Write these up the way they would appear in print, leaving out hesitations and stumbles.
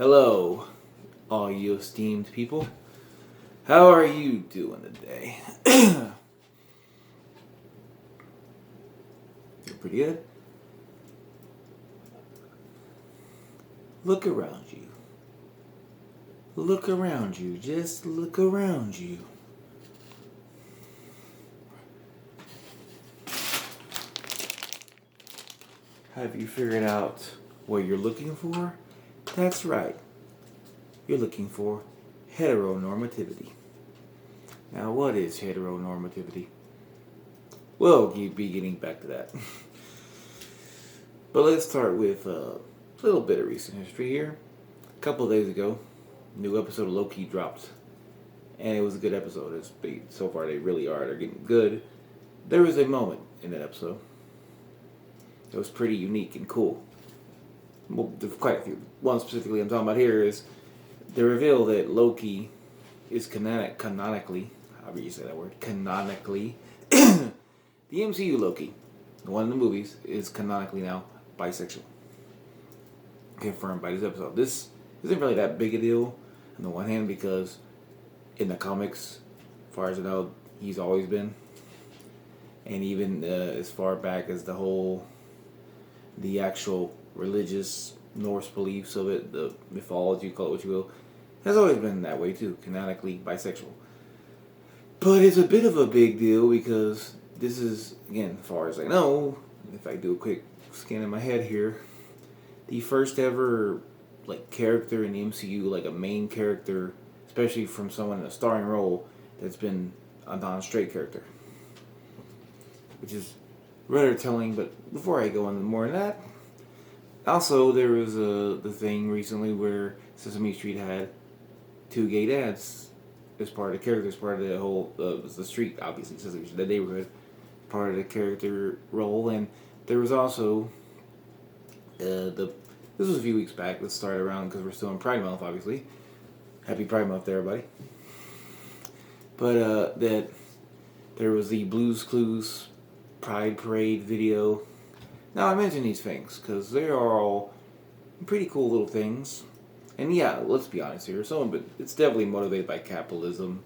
Hello, all you esteemed people. How are you doing today? You're pretty good. Look around you. Look around you. Just look around you. Have you figured out what you're looking for? That's right. You're looking for heteronormativity. Now, what is heteronormativity? We'll be getting back to that. But let's start with a little bit of recent history here. A couple of days ago, a new episode of Low-Key dropped. And it was a good episode. So far, they really are. They're getting good. There was a moment in that episode that was pretty unique and cool. Well, there's quite a few. One specifically I'm talking about here is the reveal that Loki is canonically, however you say that word, canonically, the MCU Loki, the one in the movies, is canonically now bisexual. Confirmed by this episode. This isn't really that big a deal on the one hand because in the comics, as far as I know, he's always been. And even as far back as the actual religious Norse beliefs of it, the mythology, call it what you will, has always been that way too, canonically bisexual. But it's a bit of a big deal because this is, again, as far as I know, if I do a quick scan in my head here, the first ever character in the MCU, like a main character, especially from someone in a starring role, that's been a non-straight character. Which is rather telling, but before I go into more of that, also there was the thing recently where Sesame Street had two gay dads as part of the character, as part of the whole, the street, obviously, Sesame Street, the neighborhood, part of the character role, and there was also, this was a few weeks back, let's start around, because we're still in Pride Month, obviously. Happy Pride Month to everybody. But, that there was the Blue's Clues Pride Parade video. Now, I mention these things because they are all pretty cool little things. And yeah, let's be honest here. But it's definitely motivated by capitalism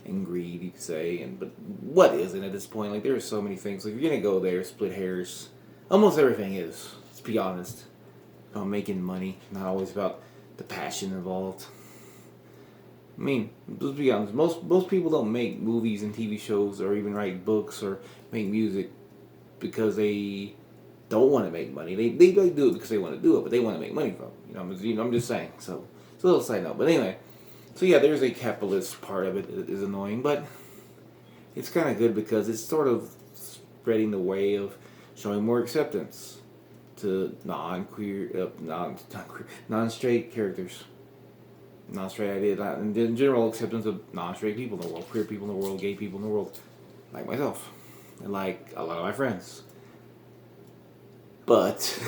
and greed, you could say. But what isn't at this point? Like, there are so many things. Like, if you're going to go there, split hairs. Almost everything is. Let's be honest. About making money. Not always about the passion involved. I mean, let's be honest. Most people don't make movies and TV shows or even write books or make music because they don't want to make money. They do it because they want to do it, but they want to make money from it. I'm just saying. So it's a little side note. But anyway, so yeah, there's a capitalist part of it that is annoying, but it's kind of good because it's sort of spreading the way of showing more acceptance to non-straight characters. Non-straight idea, in general acceptance of non-straight people in the world, queer people in the world, gay people in the world, like myself, and like a lot of my friends. But,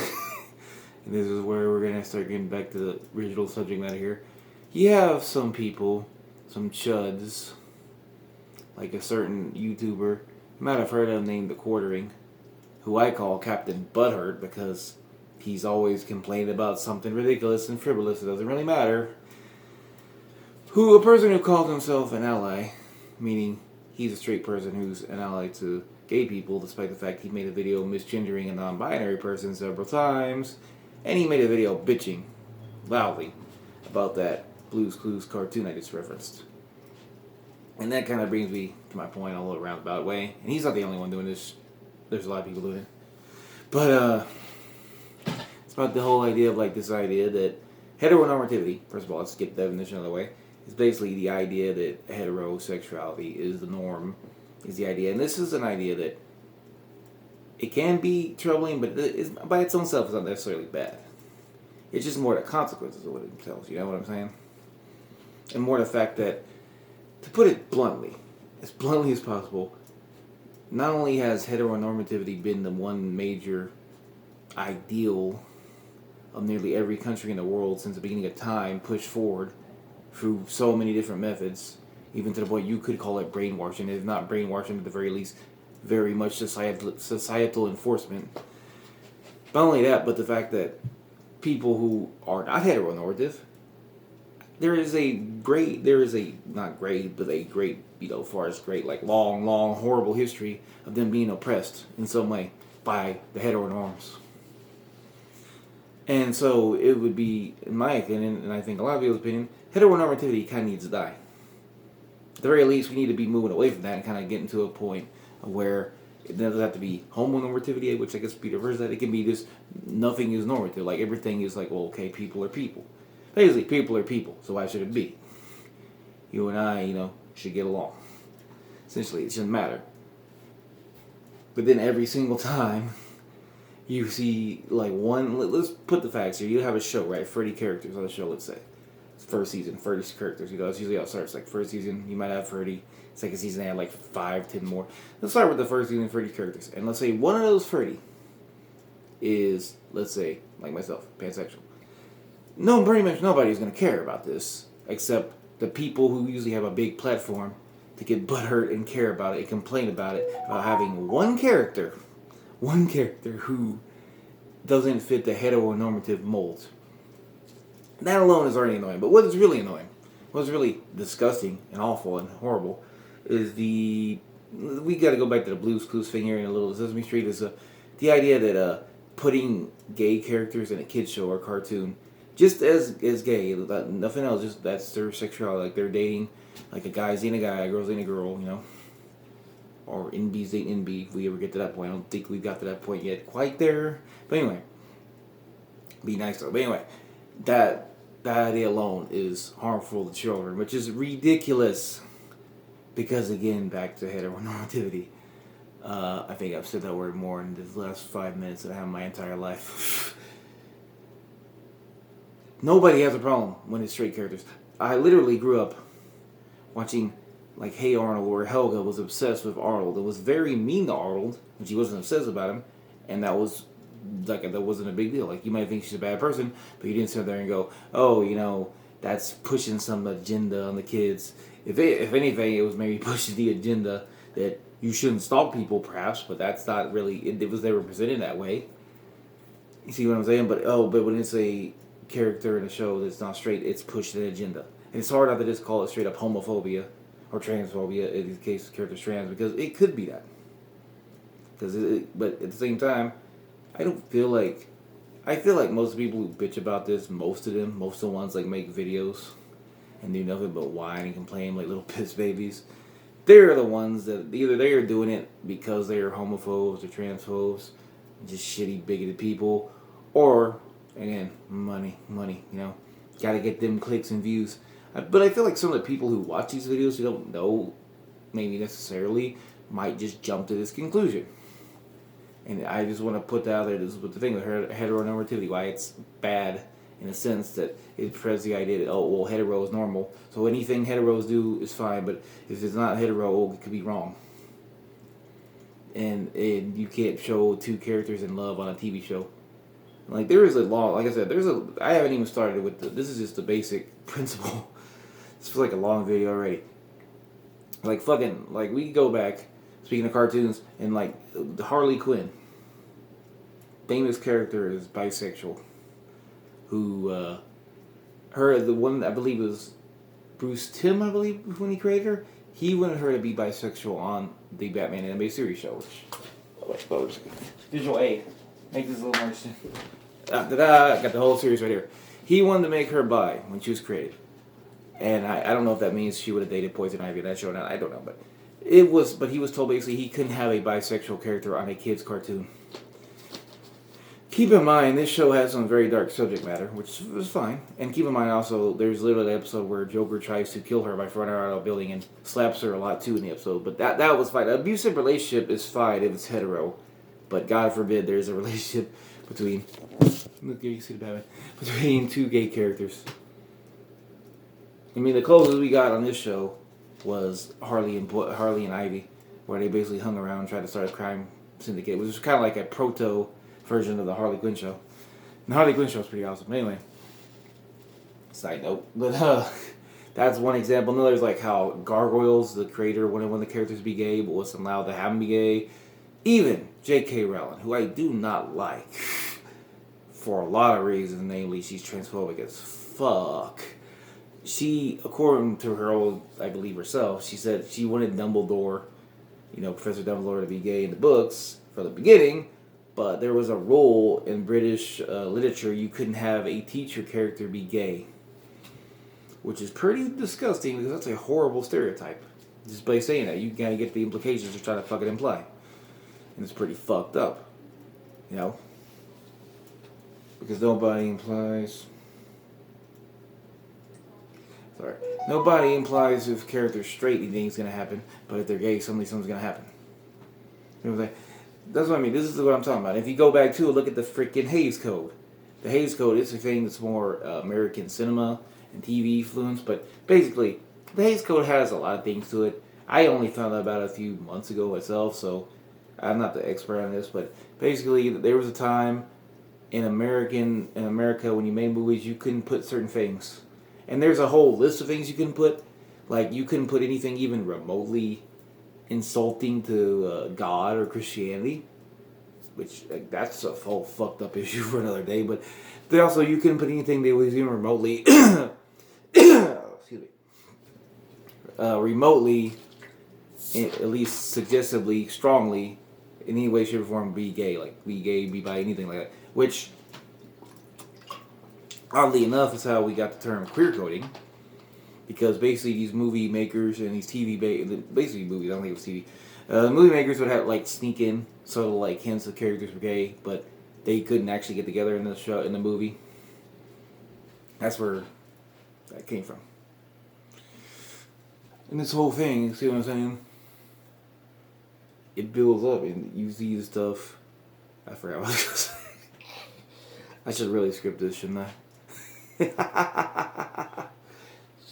and this is where we're going to start getting back to the original subject matter here, you have some people, some chuds, like a certain YouTuber, you might have heard of him named The Quartering, who I call Captain Butthurt because he's always complaining about something ridiculous and frivolous, it doesn't really matter. A person who calls himself an ally, meaning he's a straight person who's an ally to gay people, despite the fact he made a video misgendering a non-binary person several times, and he made a video bitching loudly about that Blue's Clues cartoon I just referenced. And that kind of brings me to my point a little roundabout way, and he's not the only one doing this. There's a lot of people doing it. But, it's about the whole idea of, this idea that heteronormativity, first of all, let's get the definition out of the way, is basically the idea that heterosexuality is the norm, is the idea. And this is an idea that it can be troubling, but by its own self it's not necessarily bad. It's just more the consequences of what it tells you know what I'm saying? And more the fact that, to put it bluntly as possible, not only has heteronormativity been the one major ideal of nearly every country in the world since the beginning of time pushed forward through so many different methods, even to the point you could call it brainwashing, if not brainwashing at the very least, very much societal enforcement. Not only that, but the fact that people who are not heteronormative there is a not great, but a great, as far as great, like long, long, horrible history of them being oppressed in some way by the heteronorms. And so it would be, in my opinion, and I think a lot of people's opinion, heteronormativity kind of needs to die. At the very least, we need to be moving away from that and kind of getting to a point where it doesn't have to be homonormativity, which I guess Peter refers to that. It can be just nothing is normative. Like everything is like, well, okay, people are people. Basically, people are people, so why should it be? You and I, should get along. Essentially, it shouldn't matter. But then every single time you see, like, let's put the facts here. You have a show, right? 30 characters on the show, let's say. It's first season, 30 characters. That's usually how it starts. Like, first season, you might have 30. Second season, they have, like, 5, 10 more. Let's start with the first season, 30 characters. And let's say one of those 30 is, let's say, like myself, pansexual. No, pretty much nobody's going to care about this, except the people who usually have a big platform to get butthurt and care about it and complain about it, about having one character who doesn't fit the heteronormative mold. That alone is already annoying. But what is really annoying, what's really disgusting and awful and horrible, is we got to go back to the Blue's Clues thing here in a little Sesame Street, is the idea that putting gay characters in a kid's show or cartoon, just as gay, nothing else, just that's their sexuality, like they're dating, like a guy's dating a guy, a girl's dating a girl, or NB's dating NB, if we ever get to that point. I don't think we've got to that point yet, quite there, but anyway, be nice though. But anyway, that idea alone is harmful to children, which is ridiculous, because again, back to heteronormativity. I think I've said that word more in the last 5 minutes than I have in my entire life. Nobody has a problem when it's straight characters. I literally grew up watching, like, Hey Arnold, where Helga was obsessed with Arnold. It was very mean to Arnold, and she wasn't obsessed about him, and that wasn't a big deal. Like, you might think she's a bad person, but you didn't sit there and go, oh, that's pushing some agenda on the kids. If anything, it was maybe pushing the agenda that you shouldn't stalk people, perhaps, but that's not really, it was never presented that way. You see what I'm saying? But when it's a character in a show that's not straight, it's pushed an agenda. And it's hard not to just call it straight up homophobia or transphobia, in this case, character's trans, because it could be that. But at the same time, I feel like most people who bitch about this, most of the ones like make videos and do nothing but whine and complain like little piss babies, they're the ones that either they are doing it because they are homophobes or transphobes, just shitty, bigoted people, or, again, money, gotta get them clicks and views. But I feel like some of the people who watch these videos who don't know, maybe necessarily, might just jump to this conclusion. And I just want to put that out there. This is what the thing with heteronormativity, why it's bad in a sense that it spreads the idea that, hetero is normal, so anything heteros do is fine, but if it's not hetero, it could be wrong. And you can't show two characters in love on a TV show. Like, there is a law, like I said, I haven't even started with this is just the basic principle. This feels like a long video already. Like, we go back, speaking of cartoons, and like, Harley Quinn, famous character, is bisexual, who, the one, I believe was Bruce Timm, I believe, when he created her, he wanted her to be bisexual on the Batman animated series show, which, visual aid, make this a little more interesting. Got the whole series right here. He wanted to make her bi when she was created. And I don't know if that means she would have dated Poison Ivy in that show or not. I don't know, but he was told basically he couldn't have a bisexual character on a kid's cartoon. Keep in mind, this show has some very dark subject matter, which was fine. And keep in mind also, there's literally an episode where Joker tries to kill her by throwing her out of a building and slaps her a lot too in the episode. But that was fine. An abusive relationship is fine if it's hetero. But God forbid there's a relationship between two gay characters. I mean, the closest we got on this show was Harley and Ivy, where they basically hung around and tried to start a crime syndicate, which was kind of like a proto version of the Harley Quinn show. And the Harley Quinn show is pretty awesome. Anyway, side note, but that's one example. Another is like how Gargoyles, the creator, wanted one of the characters to be gay, but wasn't allowed to have him be gay. Even J.K. Rowling, who I do not like for a lot of reasons, namely she's transphobic as fuck. she, according to her old, I believe herself, she said she wanted Dumbledore, Professor Dumbledore to be gay in the books from the beginning, but there was a rule in British literature you couldn't have a teacher character be gay, which is pretty disgusting because that's a horrible stereotype. Just by saying that, you gotta get the implications they're trying to fucking imply, and it's pretty fucked up, you know, because nobody implies. Sorry. Nobody implies if character's straight anything's gonna happen, but if they're gay, something's gonna happen. You know what I'm saying? That's what I mean. This is what I'm talking about. If you go back to look at the freaking Hays Code. The Hays Code is a thing that's more American cinema and TV influence, but basically, the Hays Code has a lot of things to it. I only found out about it a few months ago myself, so I'm not the expert on this, but basically, there was a time in America when you made movies, you couldn't put certain things. And there's a whole list of things you can put. Like, you couldn't put anything even remotely insulting to God or Christianity. Which, that's a whole fucked up issue for another day. But also, you couldn't put anything that was even remotely... excuse me. Remotely, at least suggestively, strongly, in any way, shape, or form, be gay. Like, be gay, be bi, anything like that. Which... oddly enough, is how we got the term queer coding, because basically these movie makers and these basically movies, I don't think it was TV, movie makers would have like sneak in sort of like hints the characters were gay, but they couldn't actually get together in the movie. That's where that came from. And this whole thing, you see what I'm saying? It builds up, and you see the stuff. I forgot what I was going to say. I should really script this, shouldn't I?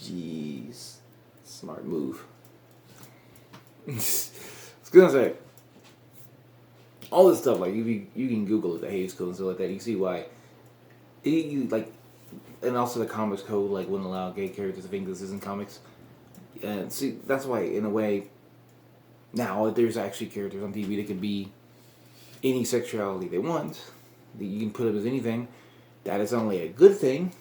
Jeez. Smart move. I was gonna say, all this stuff, like, you can Google it, the Hays Code and stuff like that, you see why. And also the comics code, like, wouldn't allow gay characters to think this isn't comics. And see, that's why, in a way, now there's actually characters on TV that can be any sexuality they want. You can put them as anything. That is only a good thing.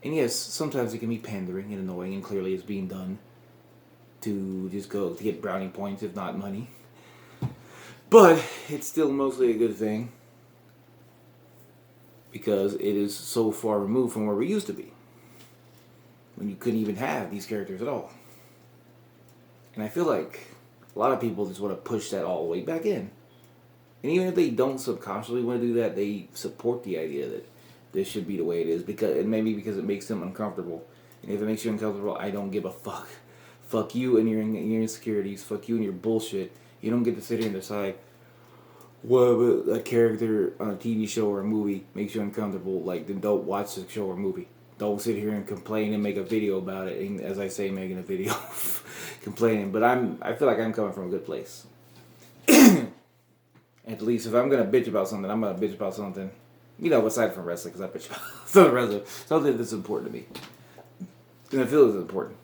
And yes, sometimes it can be pandering and annoying, and clearly it's being done to just go to get brownie points, if not money. But it's still mostly a good thing because it is so far removed from where we used to be, when you couldn't even have these characters at all. And I feel like a lot of people just want to push that all the way back in. And even if they don't subconsciously want to do that, they support the idea that this should be the way it is, because it it makes them uncomfortable. And if it makes you uncomfortable, I don't give a fuck. Fuck you and your insecurities. Fuck you and your bullshit. You don't get to sit here and decide what a character on a TV show or a movie makes you uncomfortable. Like, then don't watch the show or movie. Don't sit here and complain and make a video about it. And as I say, making a video complaining. But I feel like I'm coming from a good place. At least if I'm gonna bitch about something, I'm gonna bitch about something, aside from wrestling, because I bitch about something that's important to me. And I feel it's important.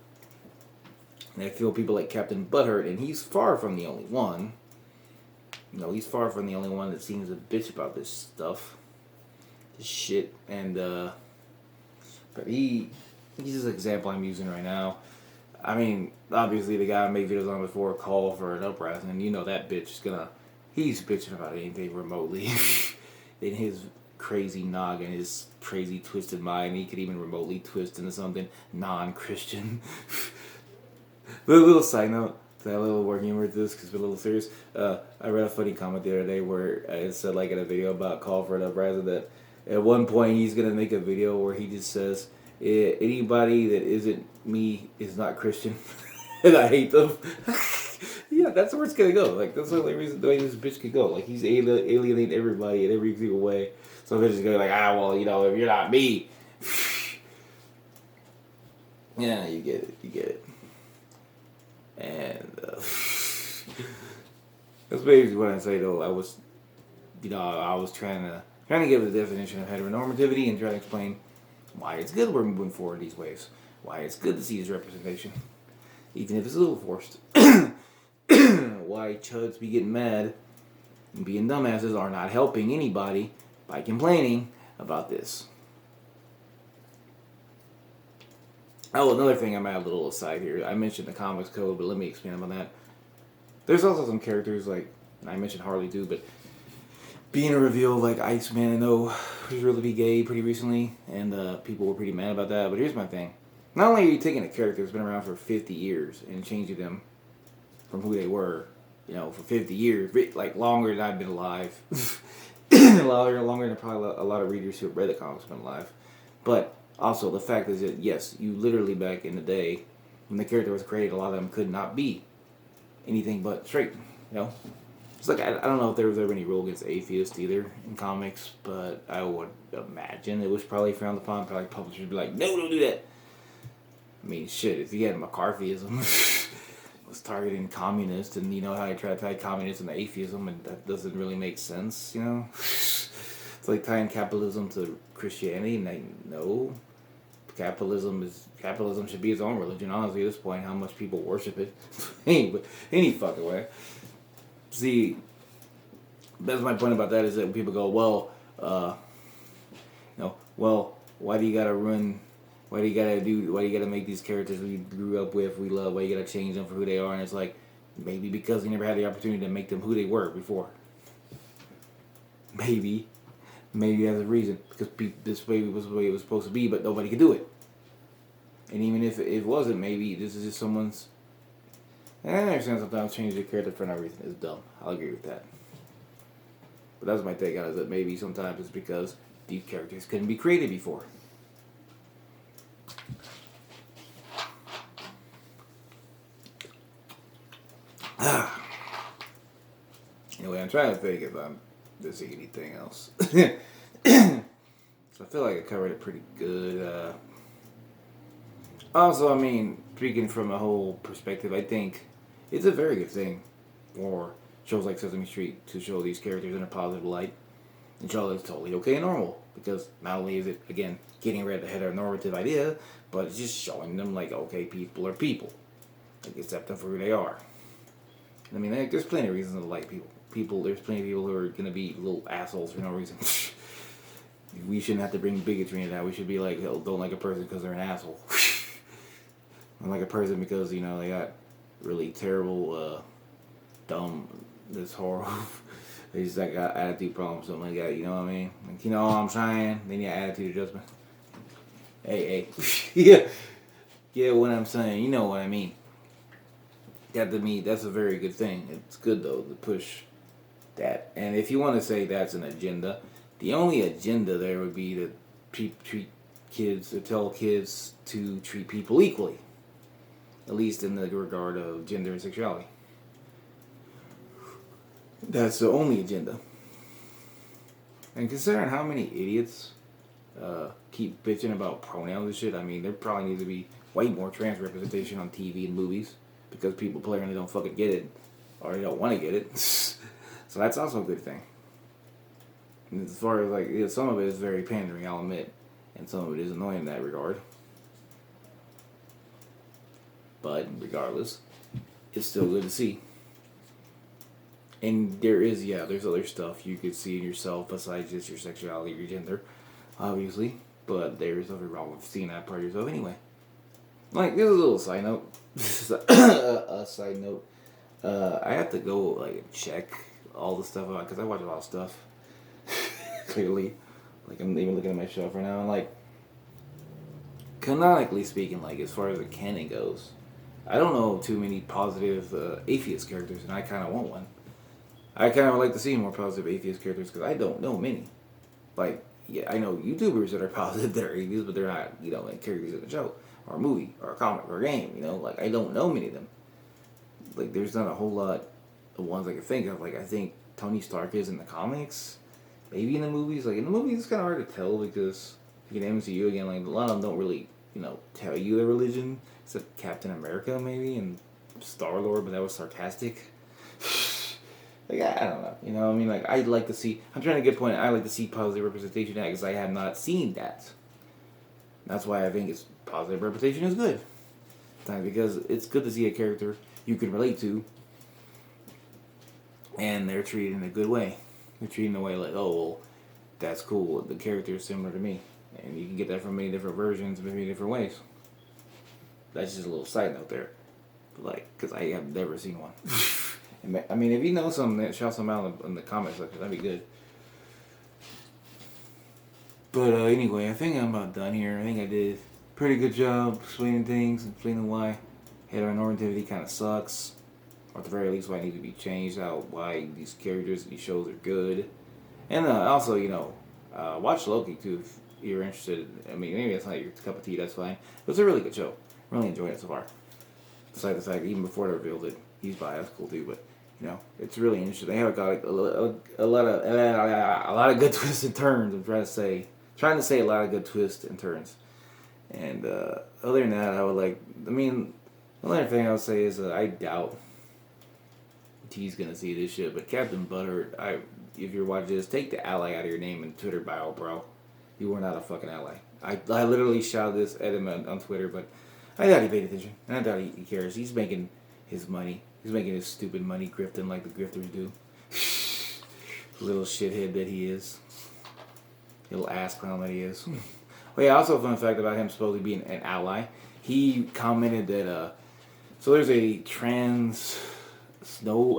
And I feel people like Captain Butthurt, and he's far from the only one. He's far from the only one that seems to bitch about this stuff. This shit. And, but he's just an example I'm using right now. I mean, obviously the guy I made videos on before, call for an uprising, and that bitch is gonna... He's bitching about anything remotely. In his crazy noggin, his crazy twisted mind, he could even remotely twist into something non-Christian. But a little side note, that little working humor with this, because it's a little serious. I read a funny comment the other day where it said, like, in a video about Call for an Uprising, that at one point he's going to make a video where he just says, anybody that isn't me is not Christian. And I hate them. Yeah, that's where it's gonna go. Like, that's the only reason the way this bitch could go. Like, he's alienating everybody in every single way. So bitch is gonna be like, well, if you're not me. Yeah, you get it. And that's basically what I say. Though I was trying to give the definition of heteronormativity and try to explain why it's good we're moving forward these ways. Why it's good to see this representation, even if it's a little forced. Why chuds be getting mad and being dumbasses are not helping anybody by complaining about this. Oh, another thing I'm at a little aside here. I mentioned the comics code, but let me expand on that. There's also some characters like I mentioned Harley too, but being a reveal of like Iceman, I know was really be gay pretty recently, and people were pretty mad about that. But here's my thing: not only are you taking a character that's been around for 50 years and changing them from who they were, for 50 years, like longer than I've been alive, longer than probably a lot of readers who have read the comics have been alive, but also the fact is that yes, you literally back in the day when the character was created, a lot of them could not be anything but straight, you know. It's like I don't know if there was ever any rule against atheists either in comics, but I would imagine it was probably frowned upon. Probably publishers would be like, no, don't do that. I mean, shit, if you had McCarthyism was targeting communists, and you know how they try to tie communism to atheism, and that doesn't really make sense, you know? It's like tying capitalism to Christianity, and no. Capitalism should be its own religion, honestly, at this point, how much people worship it. Any fucking way. See, that's my point about that, is that when people go, well, why do you gotta make these characters we grew up with, we love, why you gotta change them for who they are? And it's like, maybe because you never had the opportunity to make them who they were before. Maybe that's a reason, because this way was the way it was supposed to be, but nobody could do it. And even if it wasn't, maybe this is just someone's. And I understand sometimes changing the character for no reason is dumb. I'll agree with that. But that's my take on it, is that maybe sometimes it's because these characters couldn't be created before. Anyway, I'm trying to think if I'm missing anything else. So I feel like I covered it pretty good. Also, I mean, speaking from a whole perspective, I think it's a very good thing for shows like Sesame Street to show these characters in a positive light and show that it's totally okay and normal. Because not only is it, again, getting rid of the heteronormative idea, but it's just showing them, like, okay, people are people. Like, accept them for who they are. I mean, there's plenty of reasons to like people. There's plenty of people who are going to be little assholes for no reason. We shouldn't have to bring bigotry into that. We should be like, oh, don't like a person because they're an asshole. Don't like a person because, they got really terrible, dumb, this horrible. They just like got attitude problems, something like that, you know what I mean? Like, I'm trying, then you got attitude adjustment. Hey. Yeah, what I'm saying, you know what I mean. That to me, that's a very good thing. It's good, though, to push that. And if you want to say that's an agenda, the only agenda there would be to treat kids, or tell kids to treat people equally. At least in the regard of gender and sexuality. That's the only agenda. And considering how many idiots keep bitching about pronouns and shit, I mean, there probably needs to be way more trans representation on TV and movies, because people plainly don't fucking get it, or they don't want to get it. So that's also a good thing. And as far as, like, some of it is very pandering, I'll admit, and some of it is annoying in that regard. But regardless, it's still good to see. And there's other stuff you could see in yourself besides just your sexuality, your gender, obviously. But there's nothing wrong with seeing that part of yourself anyway. Like, this is a little side note. This is a side note. I have to go, like, check all the stuff out, because I watch a lot of stuff. Clearly. Like, I'm even looking at my shelf right now, and, like, canonically speaking, like, as far as the canon goes, I don't know too many positive atheist characters, and I kind of want one. I kind of would like to see more positive atheist characters, because I don't know many. Like, yeah, I know YouTubers that are positive that are atheists, but they're not, like characters in a show, or a movie, or a comic, or a game, Like, I don't know many of them. Like, there's not a whole lot of ones I can think of. Like, I think Tony Stark is in the comics, maybe in the movies. Like, in the movies, it's kind of hard to tell, because, if you get MCU again, like, a lot of them don't really, tell you their religion. Except Captain America, maybe, and Star-Lord, but that was sarcastic. Like, I don't know. You know what I mean? Like, I'd like to see... I'm trying to get a point. I like to see positive representation of that, because I have not seen that. That's why I think positive representation is good. Because it's good to see a character you can relate to, and they're treated in a good way. They're treated in a way like, oh, well, that's cool. The character is similar to me. And you can get that from many different versions, many different ways. That's just a little side note there. Like, because I have never seen one. I mean, if you know something, shout some out in the comment section. That'd be good. But anyway, I think I'm about done here. I think I did a pretty good job explaining things and explaining why heteronormativity kind of sucks. Or at the very least, why it needs to be changed. Why these characters, these shows are good. And also, watch Loki too if you're interested. I mean, maybe that's not your cup of tea, that's fine. But it's a really good show. Really enjoyed it so far. Despite the fact, even before they revealed it, he's bi, that's cool too. But it's really interesting. They have got a lot of good twists and turns. I'm trying to say a lot of good twists and turns. And other than that, the only thing I would say is I doubt T's gonna see this shit. But Captain Butthurt, if you're watching this, take the ally out of your name and Twitter bio, bro. You are not a fucking ally. I literally shouted this at him on Twitter, but I doubt he paid attention. And I doubt he cares. He's making his money. He's making his stupid money grifting like the grifters do. Little shithead that he is. Little ass clown that he is. Well, yeah, also a fun fact about him supposedly being an ally. He commented that, so there's a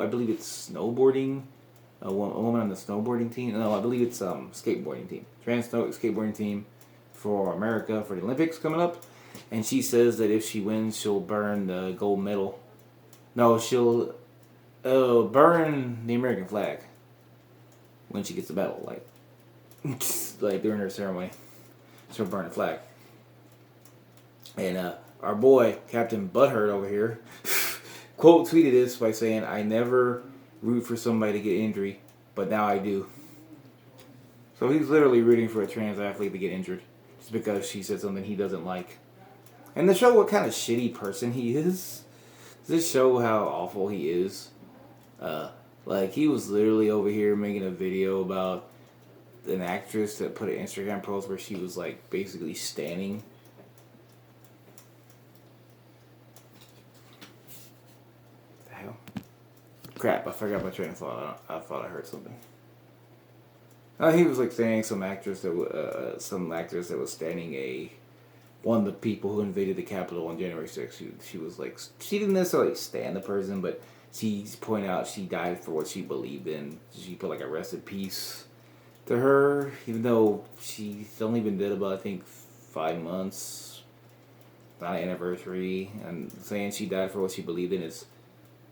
I believe it's snowboarding, a woman on the snowboarding team. No, I believe it's skateboarding team. Skateboarding team for America for the Olympics coming up. And she says that if she wins, she'll burn the gold medal. No, she'll burn the American flag when she gets the medal, like during her ceremony. She'll burn the flag. And our boy, Captain Butthurt over here, quote tweeted this by saying, "I never root for somebody to get injury, but now I do." So he's literally rooting for a trans athlete to get injured just because she said something he doesn't like. And to show what kind of shitty person he is, does this show how awful he is? He was literally over here making a video about an actress that put an Instagram post where she was basically standing. What the hell? Crap, I forgot my train of thought. I thought I heard something. He was saying some actress that was standing one of the people who invaded the Capitol on January 6th. She was she didn't necessarily stand the person, but she pointed out she died for what she believed in. She put a rest in peace to her, even though she's only been dead about, I think, 5 months. Not an anniversary. And saying she died for what she believed in is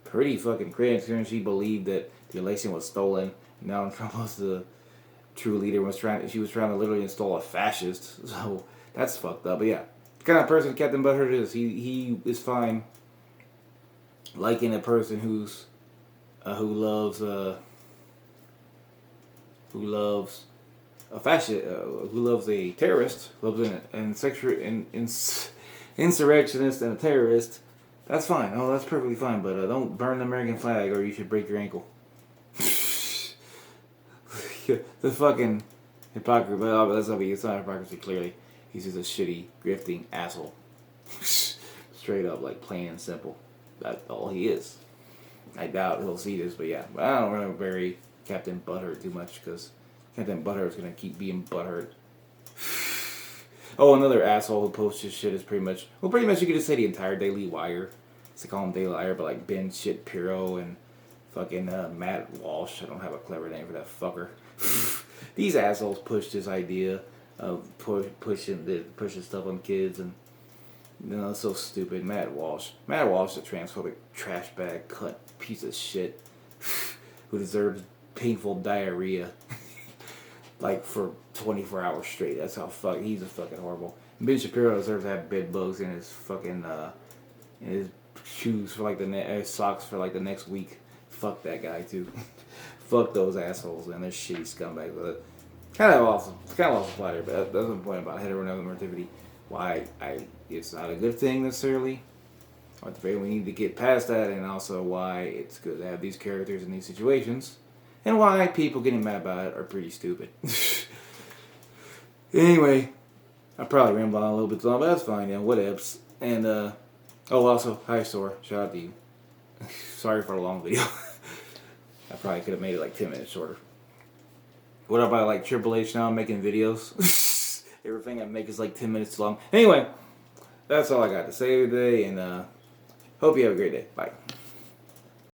pretty fucking crazy, considering she believed that the election was stolen. Now Trump was the true leader. She was trying to literally install a fascist. So that's fucked up. But yeah, the kind of person Captain Butthurt is. He is fine liking a person who loves a fascist, who loves a terrorist, loves an insurrectionist and a terrorist. That's fine. Oh, that's perfectly fine. But don't burn the American flag, or you should break your ankle. The fucking hypocrisy. But that's not me. It's not hypocrisy. Clearly, he's just a shitty, grifting asshole. Straight up, plain and simple. That's all he is. I doubt he'll see this, but yeah. But I don't really bury Captain Butthurt too much, because Captain Butthurt's gonna keep being butthurt. Oh, another asshole who posts his shit is pretty much you could just say the entire Daily Wire. It's call him Daily Wire, but Ben Shapiro and fucking Matt Walsh. I don't have a clever name for that fucker. These assholes pushed this idea of pushing stuff on kids, and it's so stupid. Matt Walsh, a transphobic trash bag cunt piece of shit who deserves painful diarrhea for 24 hours straight. That's how he's a fucking horrible. Ben Shapiro deserves to have bed bugs in his fucking in his shoes for his socks for the next week. Fuck that guy too. Fuck those assholes and their shitty scumbags. But kind of awesome. It's kind of awesome flatter, but that's the point about heteronormativity. Why it's not a good thing necessarily. At the very we need to get past that, and also why it's good to have these characters in these situations, and why people getting mad about it are pretty stupid. Anyway, I probably rambled on a little bit long, but that's fine. Whatevs. And also, hi Sora, shout out to you. Sorry for the long video. I probably could have made it 10 minutes shorter. What about Triple H now making videos? Everything I make is 10 minutes long. Anyway, That's all I got to say today, and hope you have a great day. Bye.